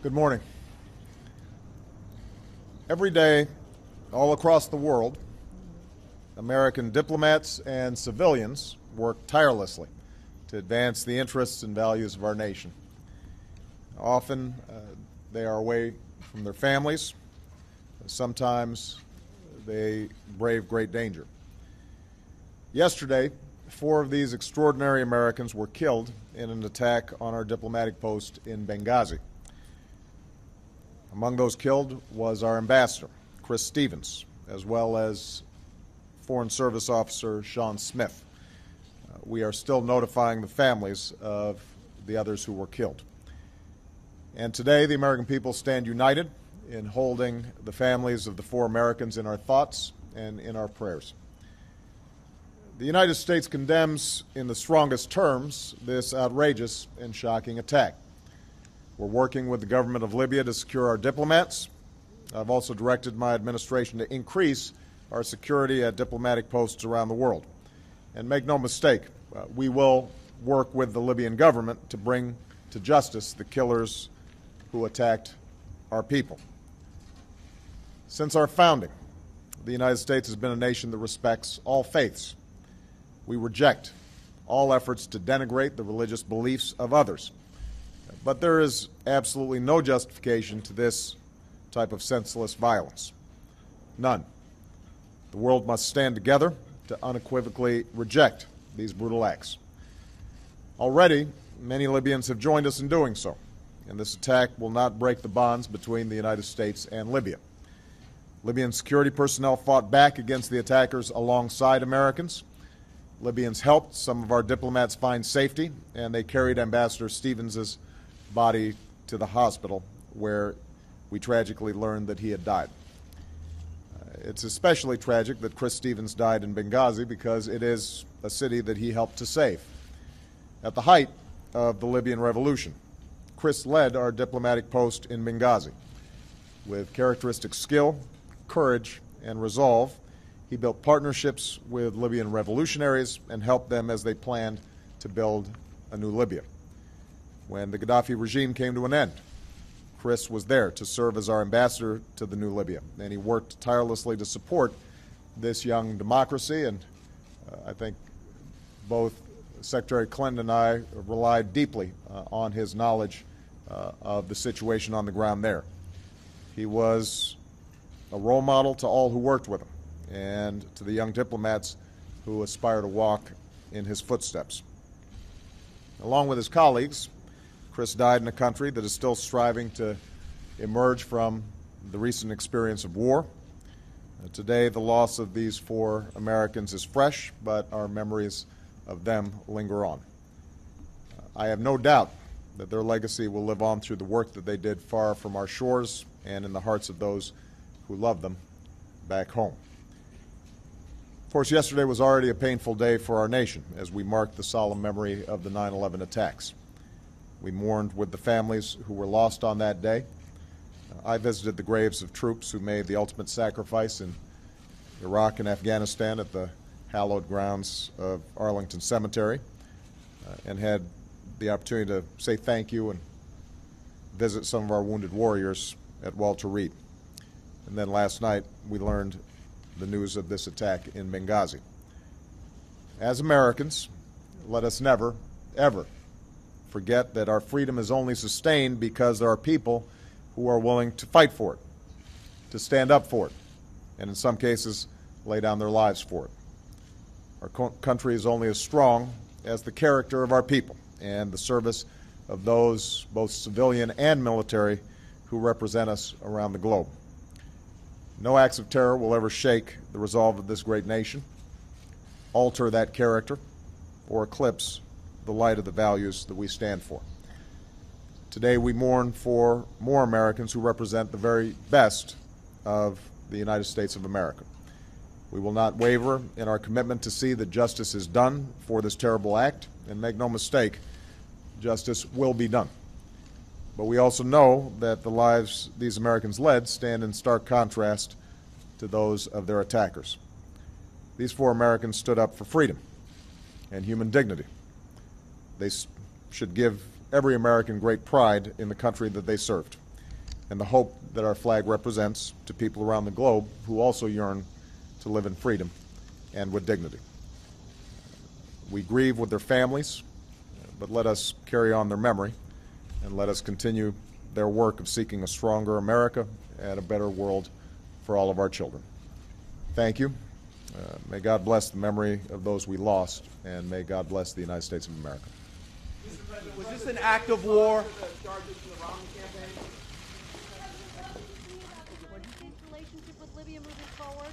Good morning. Every day, all across the world, American diplomats and civilians work tirelessly to advance the interests and values of our nation. Often, they are away from their families. Sometimes they brave great danger. Yesterday, 4 of these extraordinary Americans were killed in an attack on our diplomatic post in Benghazi. Among those killed was our ambassador, Chris Stevens, as well as Foreign Service Officer Sean Smith. We are still notifying the families of the others who were killed. And today, the American people stand united in holding the families of the 4 Americans in our thoughts and in our prayers. The United States condemns in the strongest terms this outrageous and shocking attack. We're working with the government of Libya to secure our diplomats. I've also directed my administration to increase our security at diplomatic posts around the world. And make no mistake, we will work with the Libyan government to bring to justice the killers who attacked our people. Since our founding, the United States has been a nation that respects all faiths. We reject all efforts to denigrate the religious beliefs of others. But there is absolutely no justification to this type of senseless violence. None. The world must stand together to unequivocally reject these brutal acts. Already, many Libyans have joined us in doing so, and this attack will not break the bonds between the United States and Libya. Libyan security personnel fought back against the attackers alongside Americans. Libyans helped some of our diplomats find safety, and they carried Ambassador Stevens' body to the hospital, where we tragically learned that he had died. It's especially tragic that Chris Stevens died in Benghazi because it is a city that he helped to save. At the height of the Libyan revolution, Chris led our diplomatic post in Benghazi. With characteristic skill, courage, and resolve, he built partnerships with Libyan revolutionaries and helped them as they planned to build a new Libya. When the Gaddafi regime came to an end, Chris was there to serve as our ambassador to the new Libya, and he worked tirelessly to support this young democracy, and I think both Secretary Clinton and I relied deeply on his knowledge of the situation on the ground there. He was a role model to all who worked with him and to the young diplomats who aspire to walk in his footsteps. Along with his colleagues, Chris died in a country that is still striving to emerge from the recent experience of war. Today, the loss of these 4 Americans is fresh, but our memories of them linger on. I have no doubt that their legacy will live on through the work that they did far from our shores and in the hearts of those who love them back home. Of course, yesterday was already a painful day for our nation as we marked the solemn memory of the 9/11 attacks. We mourned with the families who were lost on that day. I visited the graves of troops who made the ultimate sacrifice in Iraq and Afghanistan at the hallowed grounds of Arlington Cemetery and had the opportunity to say thank you and visit some of our wounded warriors at Walter Reed. And then last night, we learned the news of this attack in Benghazi. As Americans, let us never, ever forget that our freedom is only sustained because there are people who are willing to fight for it, to stand up for it, and in some cases, lay down their lives for it. Our country is only as strong as the character of our people and the service of those, both civilian and military, who represent us around the globe. No acts of terror will ever shake the resolve of this great nation, alter that character, or eclipse the light of the values that we stand for. Today we mourn for more Americans who represent the very best of the United States of America. We will not waver in our commitment to see that justice is done for this terrible act, and make no mistake, justice will be done. But we also know that the lives these Americans led stand in stark contrast to those of their attackers. These 4 Americans stood up for freedom and human dignity. They should give every American great pride in the country that they served. and the hope that our flag represents to people around the globe who also yearn to live in freedom and with dignity. We grieve with their families, but let us carry on their memory and let us continue their work of seeking a stronger America and a better world for all of our children. Thank you. May God bless the memory of those we lost, and may God bless the United States of America. Mr. President, was this an act of war? What do you think relationship with Libya moving forward?